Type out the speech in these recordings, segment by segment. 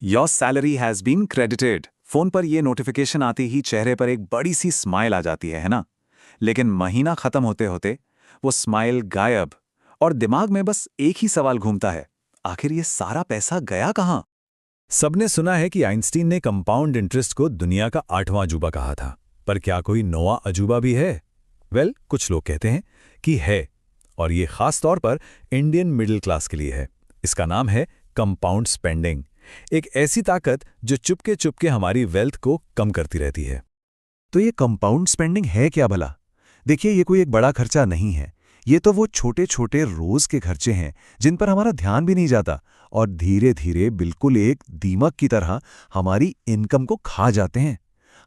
Your salary has been credited. Phone पर यह notification आते ही चेहरे पर एक बड़ी सी स्माइल आ जाती है ना? लेकिन महीना खत्म होते होते वो स्माइल गायब और दिमाग में बस एक ही सवाल घूमता है, आखिर ये सारा पैसा गया कहाँ? सबने सुना है कि आइंस्टीन ने कंपाउंड इंटरेस्ट को दुनिया का 8वां अजूबा कहा था, पर क्या कोई 9वां अजूबा भी है? कुछ लोग कहते हैं कि है, और ये खास तौर पर इंडियन मिडिल क्लास के लिए है। इसका नाम है कंपाउंड स्पेंडिंग, एक ऐसी ताकत जो चुपके चुपके हमारी वेल्थ को कम करती रहती है। तो ये कंपाउंड स्पेंडिंग है क्या भला? देखिए, ये कोई एक बड़ा खर्चा नहीं है। ये तो वो छोटे छोटे रोज के खर्चे हैं जिन पर हमारा ध्यान भी नहीं जाता और धीरे धीरे बिल्कुल एक दीमक की तरह हमारी इनकम को खा जाते हैं।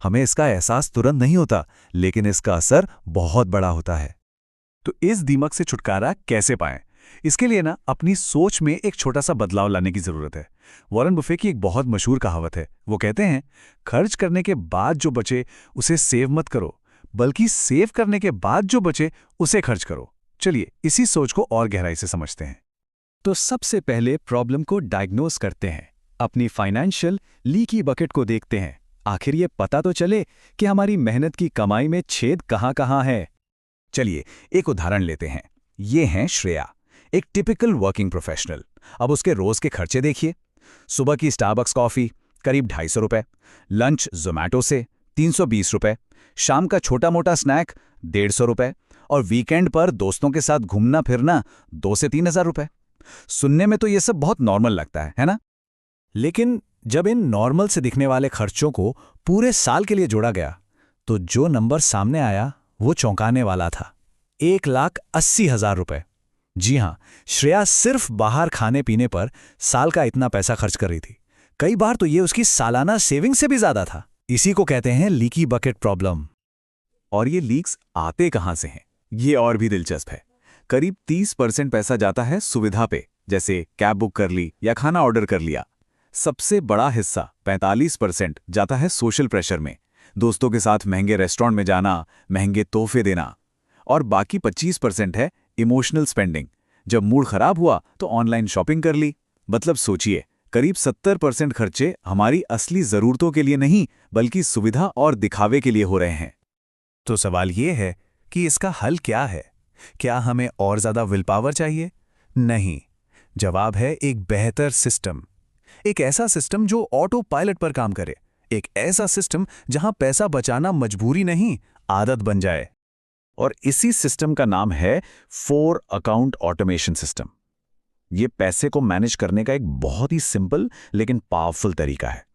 हमें इसका एहसास तुरंत नहीं होता, लेकिन इसका असर बहुत बड़ा होता है। तो इस दीमक से छुटकारा कैसे पाएं? इसके लिए ना अपनी सोच में एक छोटा सा बदलाव लाने की जरूरत है। वॉरेन बुफे की एक बहुत मशहूर कहावत है। वो कहते हैं, खर्च करने के बाद जो बचे उसे सेव मत करो, बल्कि सेव करने के बाद जो बचे उसे खर्च करो। चलिए इसी सोच को और गहराई से समझते हैं। तो सबसे पहले प्रॉब्लम को डायग्नोज करते हैं, अपनी फाइनेंशियल लीकी बकेट को देखते हैं। आखिर ये पता तो चले कि हमारी मेहनत की कमाई में छेद कहाँ है। चलिए एक उदाहरण लेते हैं। ये हैं श्रेया, एक टिपिकल वर्किंग प्रोफेशनल। अब उसके रोज के खर्चे देखिए। सुबह की स्टारबक्स कॉफी करीब 250 रुपए, लंच जोमैटो से 320 रुपए, शाम का छोटा मोटा स्नैक 150 रुपए और वीकेंड पर दोस्तों के साथ घूमना फिरना 2 से 3 हजार रुपए। सुनने में तो ये सब बहुत नॉर्मल लगता है ना? लेकिन जब इन नॉर्मल से दिखने वाले खर्चों को पूरे साल के लिए जोड़ा गया, तो जो नंबर सामने आया वो चौंकाने वाला था। 1,80,000 रुपए। जी हां, श्रेया सिर्फ बाहर खाने पीने पर साल का इतना पैसा खर्च कर रही थी। कई बार तो ये उसकी सालाना सेविंग से भी ज्यादा था। इसी को कहते हैं लीकी बकेट प्रॉब्लम। और ये लीक्स आते कहां से हैं? ये और भी दिलचस्प है। करीब 30% पैसा जाता है सुविधा पे, जैसे कैब बुक कर ली या खाना ऑर्डर कर लिया। सबसे बड़ा हिस्सा 45% जाता है सोशल प्रेशर में, दोस्तों के साथ महंगे रेस्टोरेंट में जाना, महंगे तोहफे देना। और बाकी 25% है इमोशनल स्पेंडिंग। जब मूड खराब हुआ तो ऑनलाइन शॉपिंग कर ली। मतलब सोचिए, करीब 70% खर्चे हमारी असली जरूरतों के लिए नहीं, बल्कि सुविधा और दिखावे के लिए हो रहे हैं। तो सवाल ये है कि इसका हल क्या है? क्या हमें और ज्यादा विल पावर चाहिए? नहीं। जवाब है एक बेहतर सिस्टम। एक ऐसा सिस्टम जो ऑटो पायलट पर काम करे। एक ऐसा सिस्टम जहां पैसा बचाना मजबूरी नहीं, आदत बन जाए। और इसी सिस्टम का नाम है 4 अकाउंट ऑटोमेशन सिस्टम। ये पैसे को मैनेज करने का एक बहुत ही सिंपल लेकिन पावरफुल तरीका है।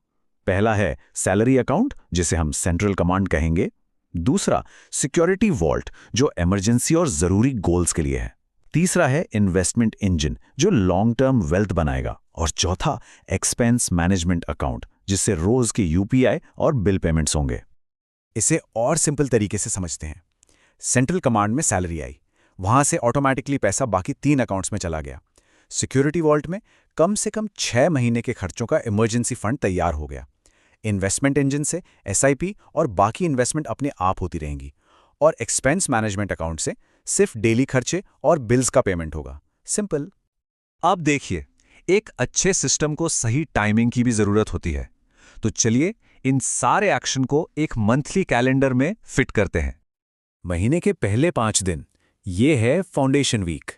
पहला है सैलरी अकाउंट, जिसे हम सेंट्रल कमांड कहेंगे। दूसरा सिक्योरिटी वॉल्ट, जो इमरजेंसी और जरूरी गोल्स के लिए है। तीसरा है इन्वेस्टमेंट इंजन, जो लॉन्ग टर्म वेल्थ बनाएगा। और चौथा एक्सपेंस मैनेजमेंट अकाउंट, जिससे रोज के यूपीआई और बिल पेमेंट्स होंगे। इसे और सिंपल तरीके से समझते हैं। सेंट्रल कमांड में सैलरी आई, वहां से ऑटोमेटिकली पैसा बाकी 3 अकाउंट्स में चला गया। सिक्योरिटी वॉल्ट में कम से कम 6 महीने के खर्चों का इमरजेंसी फंड तैयार हो गया। इन्वेस्टमेंट इंजन से एसआईपी और बाकी इन्वेस्टमेंट अपने आप होती रहेंगी। और एक्सपेंस मैनेजमेंट अकाउंट से सिर्फ डेली खर्चे और बिल्स का पेमेंट होगा। सिंपल। अब देखिए, एक अच्छे सिस्टम को सही टाइमिंग की भी जरूरत होती है। तो चलिए इन सारे एक्शन को एक मंथली कैलेंडर में फिट करते हैं। महीने के पहले 5 दिन, ये है फाउंडेशन वीक।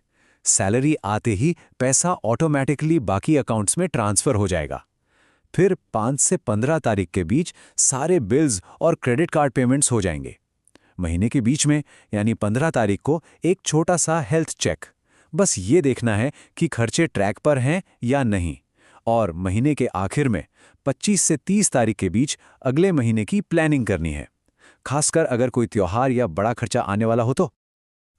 सैलरी आते ही पैसा ऑटोमेटिकली बाकी अकाउंट्स में ट्रांसफर हो जाएगा। फिर 5 से 15 तारीख के बीच सारे बिल्स और क्रेडिट कार्ड पेमेंट्स हो जाएंगे। महीने के बीच में यानी 15 तारीख को एक छोटा सा हेल्थ चेक। बस ये देखना है कि खर्चे ट्रैक पर हैं या नहीं। और महीने के आखिर में 25 से 30 तारीख के बीच अगले महीने की प्लानिंग करनी है, खासकर अगर कोई त्योहार या बड़ा खर्चा आने वाला हो तो।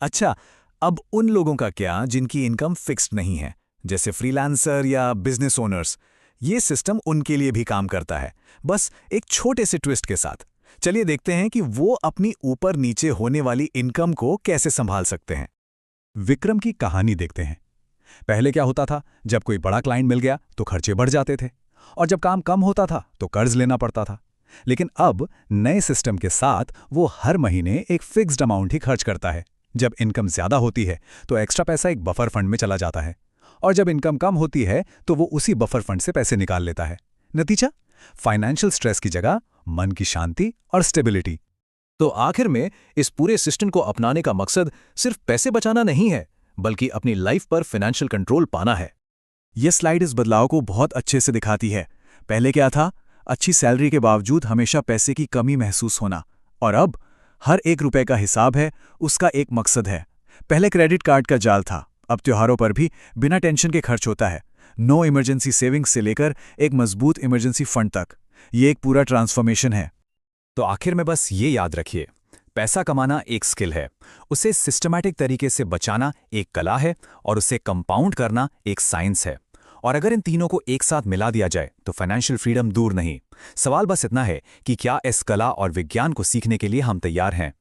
अच्छा, अब उन लोगों का क्या जिनकी इनकम फिक्स्ड नहीं है, जैसे फ्रीलांसर या बिजनेस ओनर्स? ये सिस्टम उनके लिए भी काम करता है, बस एक छोटे से ट्विस्ट के साथ। चलिए देखते हैं कि वो अपनी ऊपर नीचे होने वाली इनकम को कैसे संभाल सकते हैं। विक्रम की कहानी देखते हैं। पहले क्या होता था, जब कोई बड़ा क्लाइंट मिल गया तो खर्चे बढ़ जाते थे, और जब काम कम होता था तो कर्ज लेना पड़ता था। लेकिन अब नए सिस्टम के साथ वो हर महीने एक फिक्स्ड अमाउंट ही खर्च करता है। जब इनकम ज्यादा होती है तो एक्स्ट्रा पैसा एक बफर फंड में चला जाता है, और जब इनकम कम होती है तो वो उसी बफर फंड से पैसे निकाल लेता है। नतीजा, फाइनेंशियल स्ट्रेस की जगह मन की शांति और स्टेबिलिटी। तो आखिर में इस पूरे सिस्टम को अपनाने का मकसद सिर्फ पैसे बचाना नहीं है, बल्कि अपनी लाइफ पर फाइनेंशियल कंट्रोल पाना है। यह स्लाइड इस बदलाव को बहुत अच्छे से दिखाती है। पहले क्या था? अच्छी सैलरी के बावजूद हमेशा पैसे की कमी महसूस होना। और अब हर एक रुपए का हिसाब है, उसका एक मकसद है। पहले क्रेडिट कार्ड का जाल था, अब त्योहारों पर भी बिना टेंशन के खर्च होता है। नो इमरजेंसी सेविंग्स से लेकर एक मजबूत इमरजेंसी फंड तक, ये एक पूरा ट्रांसफॉर्मेशन है। तो आखिर में बस ये याद रखिए, पैसा कमाना एक स्किल है, उसे सिस्टमैटिक तरीके से बचाना एक कला है, और उसे कंपाउंड करना एक साइंस है। और अगर इन तीनों को एक साथ मिला दिया जाए तो फाइनेंशियल फ्रीडम दूर नहीं। सवाल बस इतना है कि क्या इस कला और विज्ञान को सीखने के लिए हम तैयार हैं।